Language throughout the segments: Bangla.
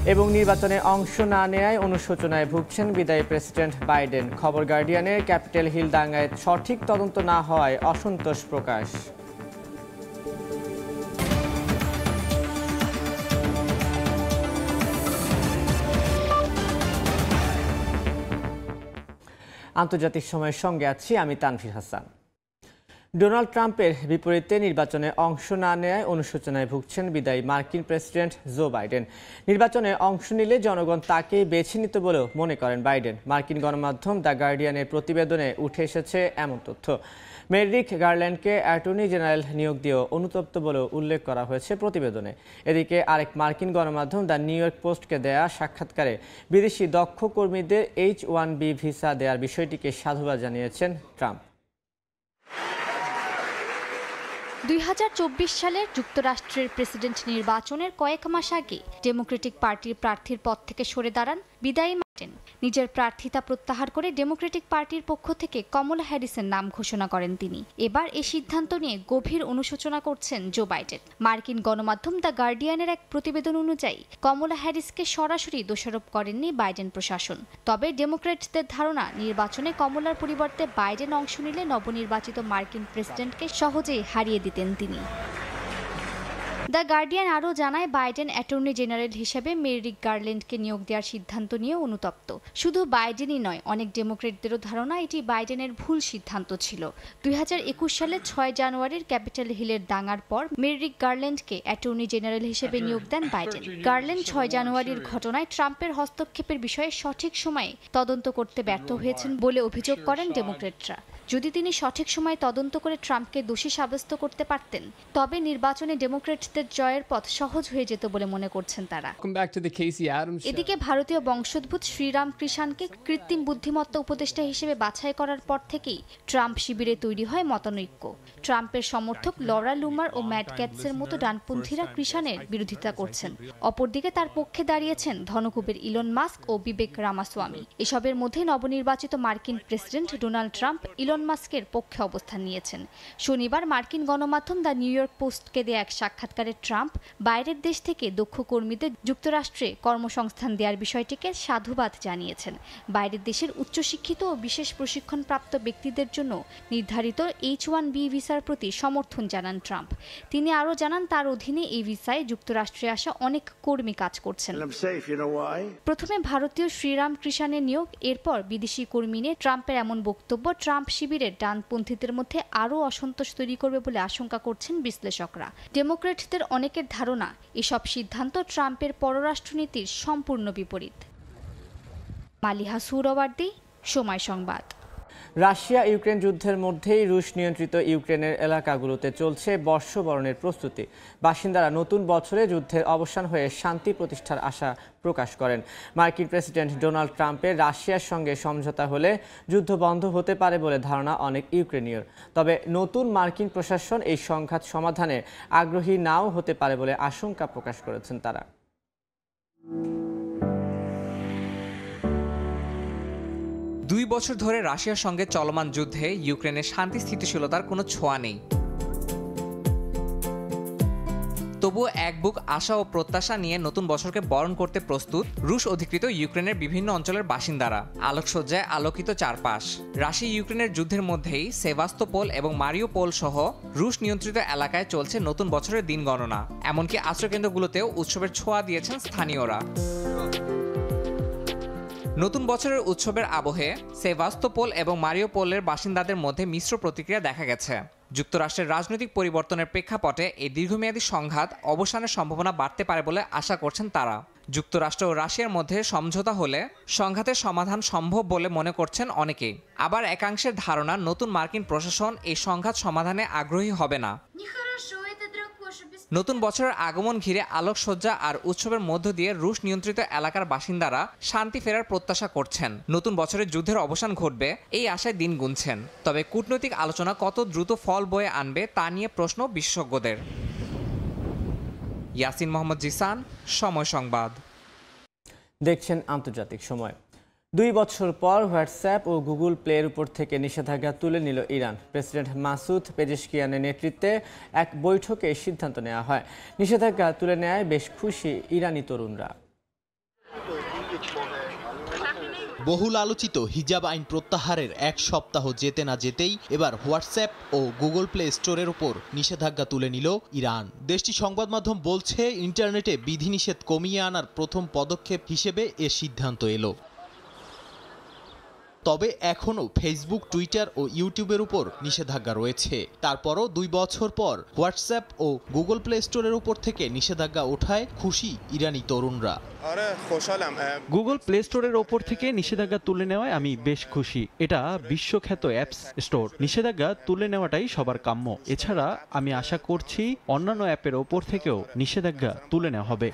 এবং নির্বাচনে অংশ না নেয়ায় অনুশোচনায় ভুগছেন বিদায়ী প্রেসিডেন্ট বাইডেন। খবর গার্ডিয়ানের ক্যাপিটাল হিল দাঙ্গায় সঠিক তদন্ত না হওয়ায় অসন্তোষ প্রকাশ। আন্তর্জাতিক সময়ের সঙ্গে আছি আমি তানভীর হাসান। ডোনাল্ড ট্রাম্পের বিপরীতে নির্বাচনে অংশ না নেয়ায় অনুশোচনায় ভুগছেন বিদায়ী মার্কিন প্রেসিডেন্ট জো বাইডেন। নির্বাচনে অংশ নিলে জনগণ তাকেই বেছে নিত বলেও মনে করেন বাইডেন। মার্কিন গণমাধ্যম দ্য গার্ডিয়ানের প্রতিবেদনে উঠে এসেছে এমন তথ্য। মেরিক গারল্যান্ডকে অ্যাটর্নি জেনারেল নিয়োগ দিয়েও অনুতপ্ত বলেও উল্লেখ করা হয়েছে প্রতিবেদনে। এদিকে আরেক মার্কিন গণমাধ্যম দ্য নিউ ইয়র্ক পোস্টকে দেয়া সাক্ষাৎকারে বিদেশি দক্ষ কর্মীদের H-1B ভিসা দেওয়ার বিষয়টিকে সাধুবাদ জানিয়েছেন ট্রাম্প। 2024 সালের যুক্তরাষ্ট্রের প্রেসিডেন্ট নির্বাচনের কয়েক মাস আগে ডেমোক্রেটিক পার্টির প্রার্থীর পদ থেকে সরে দাঁড়ান বিদায়ী বাইডেন। নিজের প্রার্থিতা প্রত্যাহার করে ডেমোক্রেটিক পার্টির পক্ষ থেকে কমলা হ্যারিসের নাম ঘোষণা করেন তিনি। এবার এই সিদ্ধান্ত নিয়ে গভীর অনুশোচনা করছেন জো বাইডেন। মার্কিন গণমাধ্যম দ্য গার্ডিয়ানের এক প্রতিবেদন অনুযায়ী কমলা হ্যারিসকে সরাসরি দোষারোপ করেননি বাইডেন প্রশাসন। তবে ডেমোক্র্যাটদের ধারণা, নির্বাচনে কমলার পরিবর্তে বাইডেন অংশ নিলে নবনির্বাচিত মার্কিন প্রেসিডেন্টকে সহজেই হারিয়ে দিতেন তিনি। দ্য গার্ডিয়ান আরও জানায়, বাইডেন অ্যাটর্নি জেনারেল হিসেবে মেরিক গারল্যান্ডকে নিয়োগ দেওয়ার সিদ্ধান্ত নিয়ে অনুতপ্ত। শুধু বাইডেনই নয়, অনেক ডেমোক্রেটদেরও ধারণা এটি বাইডেনের ভুল সিদ্ধান্ত ছিল। 2021 সালের 6 জানুয়ারির ক্যাপিটাল হিলের দাঙ্গার পর মেরিক গারল্যান্ডকে অ্যাটর্নি জেনারেল হিসেবে নিয়োগ দেন বাইডেন। গারল্যান্ড 6 জানুয়ারির ঘটনায় ট্রাম্পের হস্তক্ষেপের বিষয়ে সঠিক সময়ে তদন্ত করতে ব্যর্থ হয়েছেন বলে অভিযোগ করেন ডেমোক্রেটরা। যদি তিনি সঠিক সময়ে তদন্ত করে ট্রাম্পকে দোষী সাব্যস্ত করতে পারতেন, তবে নির্বাচনে ডেমোক্রেটদের জয়ের পথ সহজ হয়ে যেত বলে মনে করছেন তারা। এদিকে ভারতীয় বংশোদ্ভূত শ্রীরাম কৃষাণকে কৃত্রিম বুদ্ধিমত্তা উপদেষ্টা হিসেবে বাছাই করার পর থেকেই ট্রাম্প শিবিরে তৈরি হয় মতানৈক্য। ট্রাম্পের সমর্থক লরা লুমার ও ম্যাট গ্যাটসের মতো ডানপন্থীরা কৃষাণের বিরোধিতা করছেন। অপরদিকে তার পক্ষে দাঁড়িয়েছেন ধনকুবের ইলন মাস্ক ও বিবেক রামাস্বামী। এসবের মধ্যে নবনির্বাচিত মার্কিন প্রেসিডেন্ট ডোনাল্ড ট্রাম্প ইলন মাস্কের পক্ষে অবস্থান নিয়েছেন। শনিবার মার্কিন গণমাধ্যম দ্য নিউ ইয়র্ক পোস্টকে দেয়া এক সাক্ষাৎকারে ট্রাম্প বাইরের দেশ থেকে দক্ষ কর্মীদের যুক্তরাষ্ট্রে কর্মসংস্থান দেওয়ার বিষয়টিকে সাধুবাদ জানিয়েছেন। বাইরের দেশের উচ্চশিক্ষিত ও বিশেষ প্রশিক্ষণপ্রাপ্ত ব্যক্তিদের জন্য নির্ধারিত H-1B ভিসার প্রতি সমর্থন জানান ট্রাম্প। তিনি আরও জানান, তার অধীনে এই ভিসায় যুক্তরাষ্ট্রে আসা অনেক কর্মী কাজ করছেন। প্রথমে ভারতীয় শ্রীরাম কৃষাণের নিয়োগ, এরপর বিদেশি কর্মী নিয়ে ট্রাম্পের এমন বক্তব্য ট্রাম্প শিবিরের ডানপন্থীদের মধ্যে আরও অসন্তোষ তৈরি করবে বলে আশঙ্কা করছেন বিশ্লেষকরা। ডেমোক্রেটদের অনেকের ধারণা, এসব সিদ্ধান্ত ট্রাম্পের পররাষ্ট্রনীতির সম্পূর্ণ বিপরীত। মালিহা সুহরাওয়ার্দী, সময় সংবাদ। রাশিয়া ইউক্রেন যুদ্ধের মধ্যেই রুশ নিয়ন্ত্রিত ইউক্রেনের এলাকাগুলোতে চলছে বর্ষবরণের প্রস্তুতি। বাসিন্দারা নতুন বছরে যুদ্ধের অবসান হয়ে শান্তি প্রতিষ্ঠার আশা প্রকাশ করেন। মার্কিন প্রেসিডেন্ট ডোনাল্ড ট্রাম্পের রাশিয়ার সঙ্গে সমঝোতা হলে যুদ্ধ বন্ধ হতে পারে বলে ধারণা অনেক ইউক্রেনীয়র। তবে নতুন মার্কিন প্রশাসন এই সংঘাত সমাধানে আগ্রহী নাও হতে পারে বলে আশঙ্কা প্রকাশ করেছেন তারা। 2 বছর ধরে রাশিয়ার সঙ্গে চলমান যুদ্ধে ইউক্রেনের শান্তি স্থিতিশীলতার কোনো ছোঁয়া নেই। তবুও এক বুক আশা ও প্রত্যাশা নিয়ে নতুন বছরকে বরণ করতে প্রস্তুত রুশ অধিকৃত ইউক্রেনের বিভিন্ন অঞ্চলের বাসিন্দারা। আলোকসজ্জায় আলোকিত চারপাশ। রাশিয়া ইউক্রেনের যুদ্ধের মধ্যেই সেভাস্তোপোল এবং মারিউপোল সহ রুশ নিয়ন্ত্রিত এলাকায় চলছে নতুন বছরের দিন গণনা। এমনকি আশ্রয়কেন্দ্রগুলোতেও উৎসবের ছোঁয়া দিয়েছেন স্থানীয়রা। নতুন বছরের উৎসবের আবহে সেভাস্তোপোল এবং মারিউপোলের বাসিন্দাদের মধ্যে মিশ্র প্রতিক্রিয়া দেখা গেছে। যুক্তরাষ্ট্রের রাজনৈতিক পরিবর্তনের প্রেক্ষাপটে এই দীর্ঘমেয়াদী সংঘাত অবসানের সম্ভাবনা বাড়তে পারে বলে আশা করছেন তারা। যুক্তরাষ্ট্র ও রাশিয়ার মধ্যে সমঝোতা হলে সংঘাতের সমাধান সম্ভব বলে মনে করছেন অনেকেই। আবার একাংশের ধারণা, নতুন মার্কিন প্রশাসন এই সংঘাত সমাধানে আগ্রহী হবে না। নতুন বছরের আগমন ঘিরে আলোকসজ্জা আর উৎসবের মধ্য দিয়ে রুশ নিয়ন্ত্রিত এলাকার বাসিন্দারা শান্তি ফেরার প্রত্যাশা করছেন। নতুন বছরের যুদ্ধের অবসান ঘটবে এই আশায় দিন গুনছেন। তবে কূটনৈতিক আলোচনা কত দ্রুত ফল বয়ে আনবে তা নিয়ে প্রশ্ন বিশেষজ্ঞদের। ইয়াসিন মোহাম্মদ জিসান, সময় সংবাদ। দেখছেন আন্তর্জাতিক সময়। 2 বছর পর হোয়াটসঅ্যাপ ও গুগল প্লের উপর থেকে নিষেধাজ্ঞা তুলে নিল ইরান। প্রেসিডেন্ট মাসুদ পেজেশকিয়ানের নেতৃত্বে এক বৈঠকে সিদ্ধান্ত নেওয়া হয়। নিষেধাজ্ঞা তুলে নেওয়ায় বেশ খুশি ইরানি তরুণরা। বহুল আলোচিত হিজাব আইন প্রত্যাহারের এক সপ্তাহ যেতে না যেতেই এবার হোয়াটসঅ্যাপ ও গুগল প্লে স্টোরের উপর নিষেধাজ্ঞা তুলে নিল ইরান। দেশটির সংবাদ মাধ্যম বলছে, ইন্টারনেটে বিধিনিষেধ কমিয়ে আনার প্রথম পদক্ষেপ হিসেবে এ সিদ্ধান্ত এলো। তবে এখনও ফেসবুক, টুইটার ও ইউটিউবের উপর নিষেধাজ্ঞা রয়েছে। তারপরও 2 বছর পর হোয়াটসঅ্যাপ ও গুগল প্লে স্টোরের উপর থেকে নিষেধাজ্ঞা ওঠায় খুশি ইরানি তরুণরা। গুগল প্লে স্টোরের ওপর থেকে নিষেধাজ্ঞা তুলে নেওয়ায় আমি বেশ খুশি। এটা বিশ্বখ্যাত অ্যাপস স্টোর। নিষেধাজ্ঞা তুলে নেওয়াটাই সবার কাম্য। এছাড়া আমি আশা করছি অন্যান্য অ্যাপের ওপর থেকেও নিষেধাজ্ঞা তুলে নেওয়া হবে।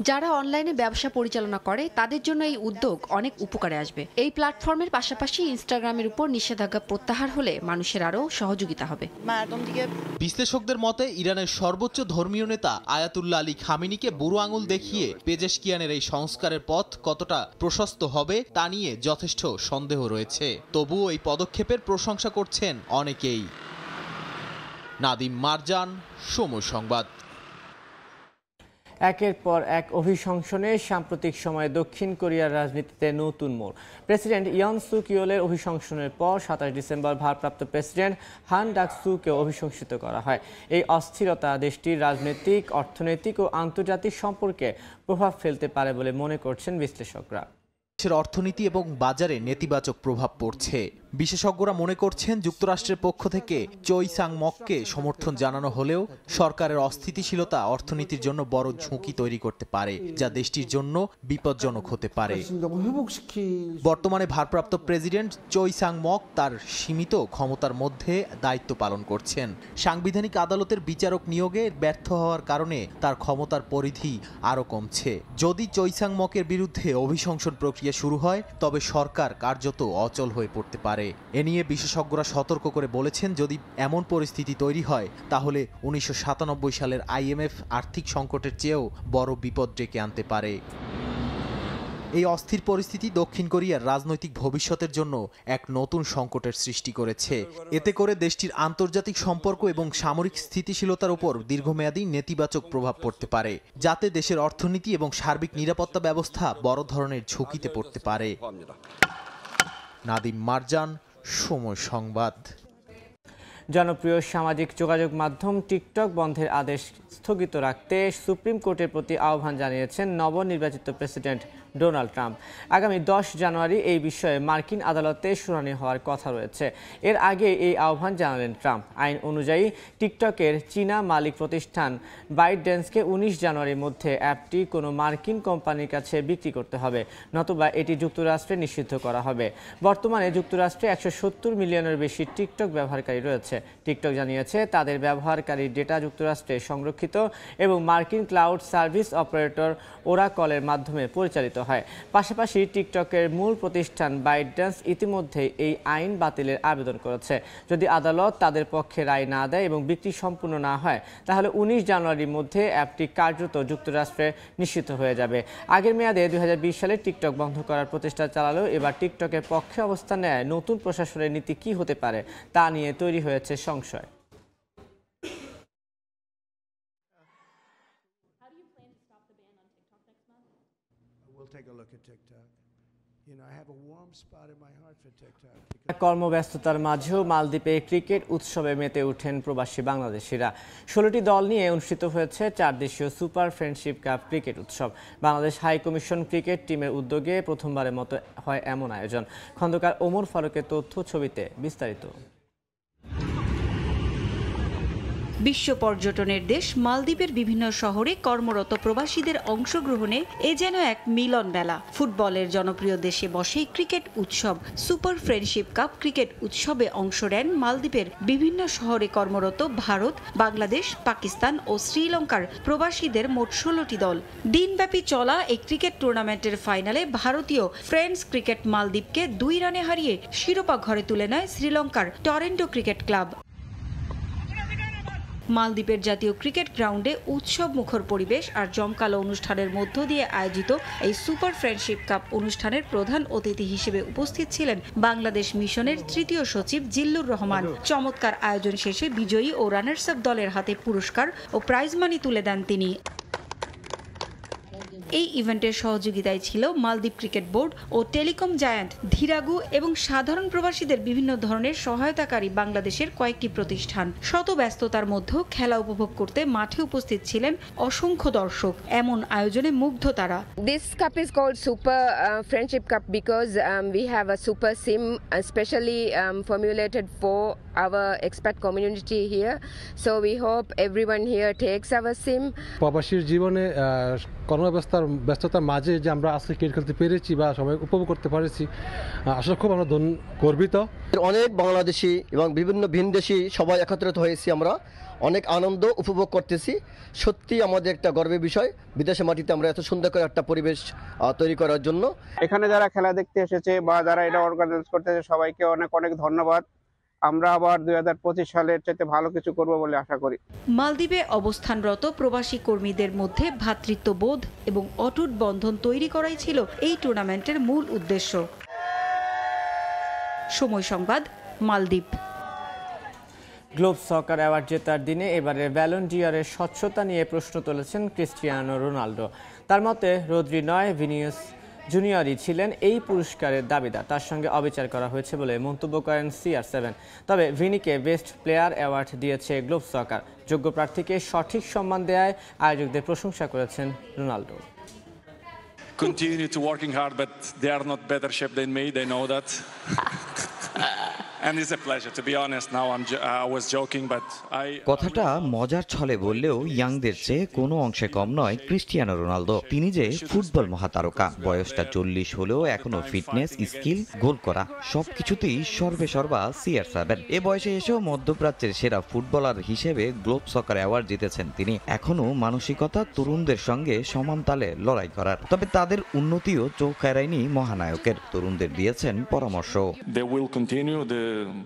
যারা অনলাইনে ব্যবসা পরিচালনা করে তাদের জন্য এই উদ্যোগ অনেক উপকারে আসবে। এই প্ল্যাটফর্মের পাশাপাশি ইনস্টাগ্রামের উপর নিষেধাজ্ঞা প্রত্যাহার হলে মানুষের আরও সহযোগিতা হবে। বিশ্লেষকদের মতে, ইরানের সর্বোচ্চ ধর্মীয় নেতা আয়াতুল্লাহ আলী খামেনিকে বুড়ো আঙুল দেখিয়ে পেজেশকিয়ানের এই সংস্কারের পথ কতটা প্রশস্ত হবে তা নিয়ে যথেষ্ট সন্দেহ রয়েছে। তবুও এই পদক্ষেপের প্রশংসা করছেন অনেকেই। নাদিম মারজান, সময় সংবাদ। একের পর এক অভিশংসনে সাম্প্রতিক সময়ে দক্ষিণ কোরিয়ার রাজনীতিতে নতুন মোড়। প্রেসিডেন্ট ইয়ন সুক ইয়োলের অভিশংসনের পর 27 ডিসেম্বর ভারপ্রাপ্ত প্রেসিডেন্ট হান ডাক-সুকেও অভিশংসিত করা হয়। এই অস্থিরতা দেশটির রাজনৈতিক, অর্থনৈতিক ও আন্তর্জাতিক সম্পর্কে প্রভাব ফেলতে পারে বলে মনে করছেন বিশ্লেষকরা। দেশের অর্থনীতি এবং বাজারে নেতিবাচক প্রভাব পড়ছে। বিশেষজ্ঞরা মনে করছেন, যুক্তরাষ্ট্রের পক্ষ থেকে চোই সাং মককে সমর্থন জানানো হলেও সরকারের অস্থিতিশীলতা অর্থনীতির জন্য বড় ঝুঁকি তৈরি করতে পারে, যা দেশটির জন্য বিপজ্জনক হতে পারে। বর্তমানে ভারপ্রাপ্ত প্রেসিডেন্ট চোই সাং মক তার সীমিত ক্ষমতার মধ্যে দায়িত্ব পালন করছেন। সাংবিধানিক আদালতের বিচারক নিয়োগে ব্যর্থ হওয়ার কারণে তার ক্ষমতার পরিধি আরও কমছে। যদি চোই সাং মকের বিরুদ্ধে অভিশংসন প্রক্রিয়া শুরু হয়, তবে সরকার কার্যত অচল হয়ে পড়তে পারে। এ নিয়ে বিশেষজ্ঞরা সতর্ক করে বলেছেন, যদি এমন পরিস্থিতি তৈরি হয় তাহলে 1997 সালের IMF আর্থিক সংকটের চেয়েও বড় বিপদ ডেকে আনতে পারে। এই অস্থির পরিস্থিতি দক্ষিণ কোরিয়ার রাজনৈতিক ভবিষ্যতের জন্য এক নতুন সংকটের সৃষ্টি করেছে। এতে করে দেশটির আন্তর্জাতিক সম্পর্ক এবং সামরিক স্থিতিশীলতার উপর দীর্ঘমেয়াদী নেতিবাচক প্রভাব পড়তে পারে, যাতে দেশের অর্থনীতি এবং সার্বিক নিরাপত্তা ব্যবস্থা বড় ধরনের ঝুঁকিতে পড়তে পারে। নাদিম মারজান, সময় সংবাদ। জনপ্রিয় সামাজিক যোগাযোগ মাধ্যম টিকটক বন্ধের আদেশ স্থগিত রাখতে সুপ্রিম কোর্টের প্রতি আহ্বান জানিয়েছেন নবনির্বাচিত প্রেসিডেন্ট ডোনাল্ড ট্রাম্প। আগামী 10 জানুয়ারি এই বিষয়ে মার্কিন আদালতে শুনানি হওয়ার কথা রয়েছে। এর আগে এই আহ্বান জানালেন ট্রাম্প। আইন অনুযায়ী টিকটকের চীনা মালিক প্রতিষ্ঠান বাইটড্যান্সকে 19 জানুয়ারির মধ্যে অ্যাপটি কোনো মার্কিন কোম্পানির কাছে বিক্রি করতে হবে, নতুবা এটি যুক্তরাষ্ট্রে নিষিদ্ধ করা হবে। বর্তমানে যুক্তরাষ্ট্রে 170 মিলিয়নের বেশি টিকটক ব্যবহারকারী রয়েছে। টিকটক জানিয়েছে, তাদের ব্যবহারকারীর ডেটা যুক্তরাষ্ট্রে সংরক্ষিত এবং মার্কিন ক্লাউড সার্ভিস অপারেটর ওরাকলের মাধ্যমে পরিচালিত হয়। পাশাপাশি টিকটকের মূল প্রতিষ্ঠান বাইটড্যান্স ইতিমধ্যে এই আইন বাতিলের আবেদন করেছে। যদি আদালত তাদের পক্ষে রায় না দেয় এবং বিক্রি সম্পূর্ণ না হয়, তাহলে 19 জানুয়ারির মধ্যে অ্যাপটি কার্যত যুক্তরাষ্ট্রে নিষিদ্ধ হয়ে যাবে। আগের মেয়াদে 2020 সালে টিকটক বন্ধ করার প্রচেষ্টা চালালেও এবার টিকটকের পক্ষে অবস্থান নেয় নতুন প্রশাসনের নীতি কী হতে পারে তা নিয়ে তৈরি হয়েছে সংশয়। কর্মব্যস্ততার মাঝেও মালদ্বীপে ক্রিকেট উৎসবে মেতে ওঠেন প্রবাসী বাংলাদেশিরা। 16টি দল নিয়ে অনুষ্ঠিত হয়েছে 4 দেশীয় সুপার ফ্রেন্ডশিপ কাপ ক্রিকেট উৎসব। বাংলাদেশ হাই কমিশন ক্রিকেট টিমের উদ্যোগে প্রথমবারের মতো হয় এমন আয়োজন। খন্দকার ওমর ফারুকের তথ্য, ছবিতে বিস্তারিত। বিশ্ব পর্যটনের দেশ মালদ্বীপের বিভিন্ন শহরে কর্মরত প্রবাসীদের অংশগ্রহণে এ যেন এক মিলন মেলা। ফুটবলের জনপ্রিয় দেশে বসে ক্রিকেট উৎসব সুপার ফ্রেন্ডশিপ কাপ ক্রিকেট উৎসবে অংশ নেন মালদ্বীপের বিভিন্ন শহরে কর্মরত ভারত, বাংলাদেশ, পাকিস্তান ও শ্রীলঙ্কার প্রবাসীদের মোট 16টি দল। দিনব্যাপী চলা এই ক্রিকেট টুর্নামেন্টের ফাইনালে ভারতীয় ফ্রেন্ডস ক্রিকেট মালদ্বীপকে 2 রানে হারিয়ে শিরোপা ঘরে তুলে নেয় শ্রীলঙ্কার টরেন্টো ক্রিকেট ক্লাব। মালদ্বীপের জাতীয় ক্রিকেট গ্রাউন্ডে উৎসব মুখর পরিবেশ আর জমকালো অনুষ্ঠানের মধ্য দিয়ে আয়োজিত এই সুপার ফ্রেন্ডশিপ কাপ অনুষ্ঠানের প্রধান অতিথি হিসেবে উপস্থিত ছিলেন বাংলাদেশ মিশনের 3য় সচিব জিল্লুর রহমান। চমৎকার আয়োজন শেষে বিজয়ী ও রানার্স আপ দলের হাতে পুরস্কার ও প্রাইজ মানি তুলে দেন তিনি। এই ইভেন্টের সহযোগিতায় ছিল মালদ্বীপ ক্রিকেট বোর্ড ও টেলিকম জায়ান্ট ধীরাগু এবং সাধারণ প্রবাসীদের বিভিন্ন ধরনের সহায়তাকারী বাংলাদেশের কয়েকটি প্রতিষ্ঠান। শত ব্যস্ততার মধ্যেও খেলা উপভোগ করতে মাঠে উপস্থিত ছিলেন অসংখ্য দর্শক। এমন আয়োজনে মুগ্ধ তারা। This cup is called Super Friendship Cup because we have a super sim especially formulated for our expat community here. So we hope everyone here takes our sim. প্রবাসীর জীবনে ব্যস্ততার মাঝে যে আমরা আজকে ক্রিকেট খেলতে পেরেছি বা সবাই উপভোগ করতে পেরেছি, আসলে খুব আমরা গর্বিত। অনেক বাংলাদেশি এবং বিভিন্ন ভিনদেশি সবাই একত্রিত হয়েছি, আমরা অনেক আনন্দ উপভোগ করতেছি। সত্যি আমাদের একটা গর্বের বিষয় বিদেশের মাটিতে আমরা এত সুন্দর করে একটা পরিবেশ তৈরি করার জন্য। এখানে যারা খেলা দেখতে এসেছে বা যারা এটা অর্গানাইজ করতেছে সবাইকে অনেক অনেক ধন্যবাদ। আমরা আবার 2025 সালের চাইতে ভালো কিছু করব বলে আশা করি। মালদ্বীপে অবস্থানরত প্রবাসী কর্মীদের মধ্যে ভ্রাতৃত্ববোধ এবং অটুট বন্ধন তৈরি করাই ছিল এই টুর্নামেন্টের মূল উদ্দেশ্য। সময় সংবাদ, মালদ্বীপ। গ্লোব সকার অ্যাওয়ার্ড জেতার দিনে এবারে ব্যালন ডি'অরের স্বচ্ছতা নিয়ে প্রশ্ন তুলেছেন ক্রিস্টিয়ানো রোনাল্ডো। তার মতে রদ্রি নয়, ভিনিসিয়াস জুনিয়রই ছিলেন এই পুরস্কারের দাবিদার। তার সঙ্গে অবিচার করা হয়েছে বলে মন্তব্য করেন CR7। তবে ভিনিকে বেস্ট প্লেয়ার অ্যাওয়ার্ড দিয়েছে গ্লোব সকার। যোগ্য প্রার্থীকে সঠিক সম্মান দেয়ায় আয়োজকদের প্রশংসা করেছেন Ronaldo. Continue to working hard, but they are not better shape than me. They know that. And it's a pleasure, to be honest. Now I was joking, but কথাটা মজার ছলে বললেও ইয়াংদের চেয়ে কোনো অংশে কম নয় ক্রিস্টিয়ানো রোনালদো। তিনি যে ফুটবল মহাতারকা, বয়সটা 40 হলেও এখনো ফিটনেস, স্কিল, গোল করা সবকিছুতেই সর্বেসর্বা CR7। এ বয়সে এসেও মধ্যপ্রাচ্যের সেরা ফুটবলার হিসেবে গ্লোব সকার অ্যাওয়ার্ড জিতেছেন তিনি। এখনো মানসিকতা তরুণদের সঙ্গে সমান তালে লড়াই করার। তবে তাদের উন্নতিও চোখ এড়ায়নি মহানায়কের। তরুণদের দিয়েছেন পরামর্শ।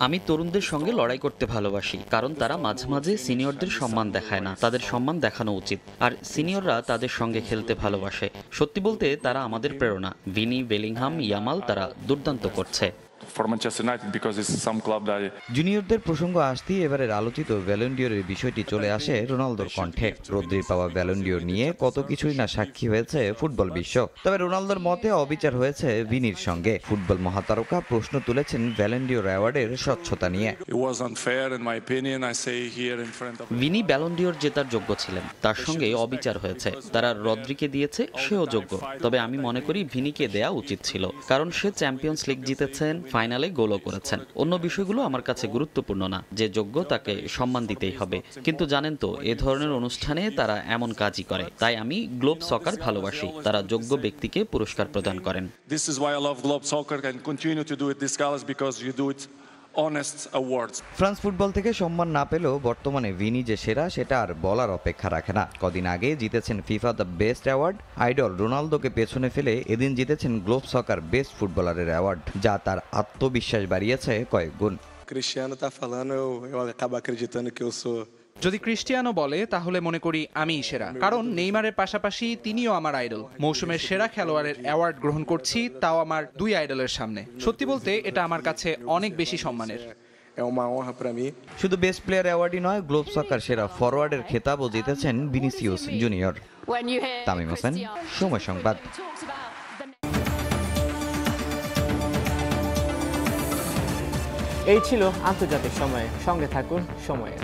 আমি তরুণদের সঙ্গে লড়াই করতে ভালোবাসি, কারণ তারা মাঝে মাঝে সিনিয়রদের সম্মান দেখায় না। তাদের সম্মান দেখানো উচিত। আর সিনিয়ররা তাদের সঙ্গে খেলতে ভালোবাসে। সত্যি বলতে তারা আমাদের প্রেরণা। ভিনি, বেলিংহাম, ইয়ামাল তারা দুর্দান্ত করছে। জুনিয়রদের প্রসঙ্গ আসতেই এবারের আলোচিত ব্যালন ডি'অরের বিষয়টি চলে আসে রোনালদোর কণ্ঠে। রদ্রির পাওয়া ব্যালন ডি'অর নিয়ে কত কিছুই না সাক্ষী হয়েছে ফুটবল বিশ্ব। তবে রোনালদোর মতে অবিচার হয়েছে ভিনির সঙ্গে। ফুটবল মহাতারকা প্রশ্ন তুলেছেন ব্যালন ডি'অর অ্যাওয়ার্ডের স্বচ্ছতা নিয়ে। ভিনি ব্যালন ডি'অর জেতার যোগ্য ছিলেন, তার সঙ্গে অবিচার হয়েছে। তারা রদ্রিকে দিয়েছে, সেও যোগ্য। তবে আমি মনে করি ভিনিকে দেয়া উচিত ছিল, কারণ সে চ্যাম্পিয়ন্স লিগ জিতেছেন, ফাইনালে গোলও করেছেন। অন্য বিষয়গুলো আমার কাছে গুরুত্বপূর্ণ না। যে যোগ্য তাকে সম্মান দিতেই হবে। কিন্তু জানেন তো, এ ধরনের অনুষ্ঠানে তারা এমন কাজই করে। তাই আমি গ্লোব সকার ভালোবাসি। তারা যোগ্য ব্যক্তিকে পুরস্কার প্রদান করেন। ফ্রান্স ফুটবল থেকে সম্মান না পেলেও বর্তমানে ভিনি যে সেরা সেটা আর বলার অপেক্ষা রাখে না। কদিন আগে জিতেছেন FIFA the best award. Idol রোনালদোকে পেছনে ফেলে এদিন জিতেছেন গ্লোব সকার বেস্ট ফুটবলারের অ্যাওয়ার্ড, যা তার আত্মবিশ্বাস বাড়িয়েছে কয়েক গুণ। যদি ক্রিস্টিয়ানো বলে তাহলে মনে করি আমিই সেরা, কারণ নেইমারের পাশাপাশি তিনিও আমার আইডল। মৌসুমের সেরা খেলোয়াড়ের অ্যাওয়ার্ড গ্রহণ করছি, তাও আমার দুই আইডলের সামনে। সত্যি বলতে এটা আমার কাছে অনেক বেশি সম্মানের। শুধু বেস্ট প্লেয়ার অ্যাওয়ার্ডই নয়, গ্লোব সকার সেরা ফরওয়ার্ডের খেতাবও জিতেছেন ভিনিসিয়াস জুনিয়র। তামিম হোসেন, সময় সংবাদ। এই ছিল আন্তর্জাতিক সময়। সঙ্গে থাকুন সময়ে।